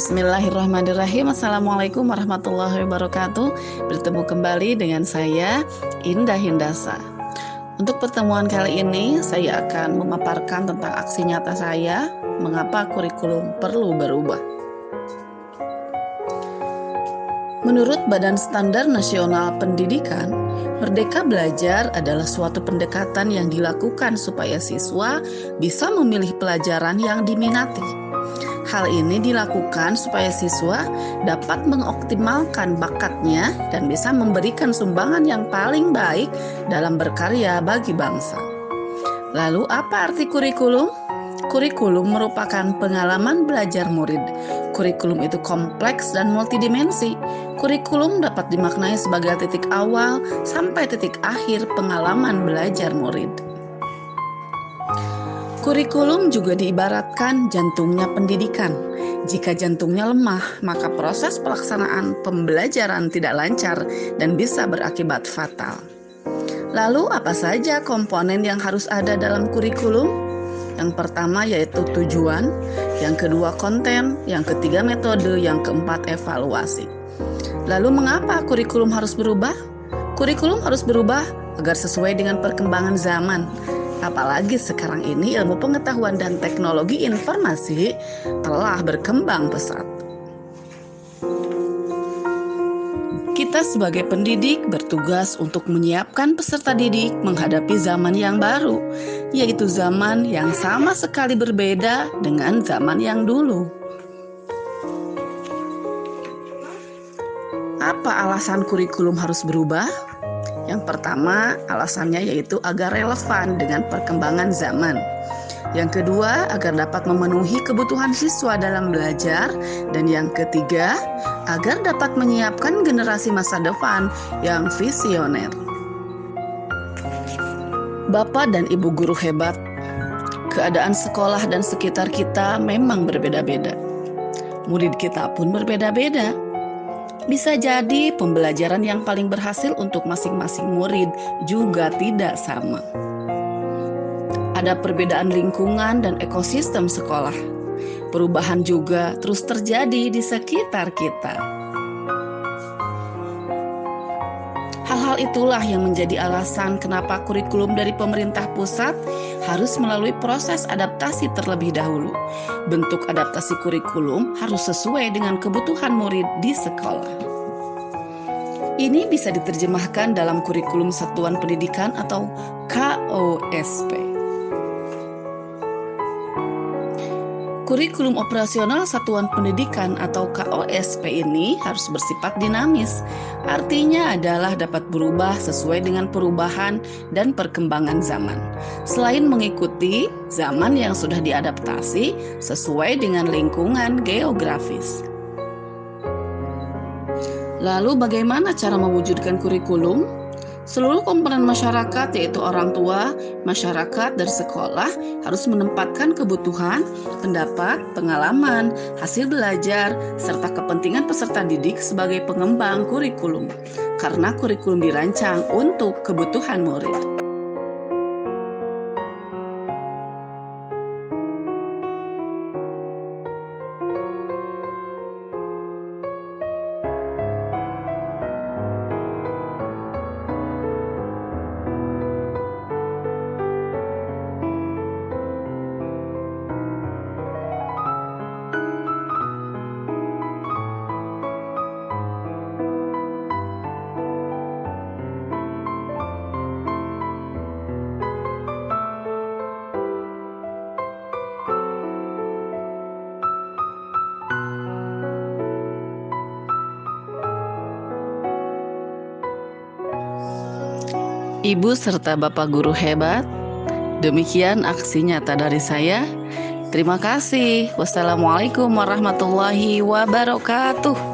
Bismillahirrahmanirrahim. Assalamualaikum warahmatullahi wabarakatuh. Bertemu kembali dengan saya, Indah Hindasa. Untuk pertemuan kali ini, saya akan memaparkan tentang aksi nyata saya, mengapa kurikulum perlu berubah. Menurut Badan Standar Nasional Pendidikan, Merdeka Belajar adalah suatu pendekatan yang dilakukan supaya siswa bisa memilih pelajaran yang diminati. Hal ini dilakukan supaya siswa dapat mengoptimalkan bakatnya dan bisa memberikan sumbangan yang paling baik dalam berkarya bagi bangsa. Lalu apa arti kurikulum? Kurikulum merupakan pengalaman belajar murid. Kurikulum itu kompleks dan multidimensi. Kurikulum dapat dimaknai sebagai titik awal sampai titik akhir pengalaman belajar murid. Kurikulum juga diibaratkan jantungnya pendidikan. Jika jantungnya lemah, maka proses pelaksanaan pembelajaran tidak lancar dan bisa berakibat fatal. Lalu apa saja komponen yang harus ada dalam kurikulum? Yang pertama yaitu tujuan, yang kedua konten, yang ketiga metode, yang keempat evaluasi. Lalu mengapa kurikulum harus berubah? Kurikulum harus berubah agar sesuai dengan perkembangan zaman. Apalagi sekarang ini ilmu pengetahuan dan teknologi informasi telah berkembang pesat. Kita sebagai pendidik bertugas untuk menyiapkan peserta didik menghadapi zaman yang baru, yaitu zaman yang sama sekali berbeda dengan zaman yang dulu. Apa alasan kurikulum harus berubah? Yang pertama, alasannya yaitu agar relevan dengan perkembangan zaman. Yang kedua, agar dapat memenuhi kebutuhan siswa dalam belajar. Dan yang ketiga, agar dapat menyiapkan generasi masa depan yang visioner. Bapak dan Ibu guru hebat, keadaan sekolah dan sekitar kita memang berbeda-beda. Murid kita pun berbeda-beda. Bisa jadi pembelajaran yang paling berhasil untuk masing-masing murid juga tidak sama. Ada perbedaan lingkungan dan ekosistem sekolah. Perubahan juga terus terjadi di sekitar kita. Hal-hal itulah yang menjadi alasan kenapa kurikulum dari pemerintah pusat harus melalui proses adaptasi terlebih dahulu. Bentuk adaptasi kurikulum harus sesuai dengan kebutuhan murid di sekolah. Ini bisa diterjemahkan dalam kurikulum satuan pendidikan atau KOSP. Kurikulum operasional satuan pendidikan atau KOSP ini harus bersifat dinamis. Artinya adalah dapat berubah sesuai dengan perubahan dan perkembangan zaman. Selain mengikuti zaman yang sudah diadaptasi sesuai dengan lingkungan geografis. Lalu bagaimana cara mewujudkan kurikulum? Seluruh komponen masyarakat yaitu orang tua, masyarakat, dan sekolah harus menempatkan kebutuhan, pendapat, pengalaman, hasil belajar, serta kepentingan peserta didik sebagai pengembang kurikulum. Karena kurikulum dirancang untuk kebutuhan murid. Ibu serta Bapak guru hebat, demikian aksi nyata dari saya. Terima kasih. Wassalamualaikum warahmatullahi wabarakatuh.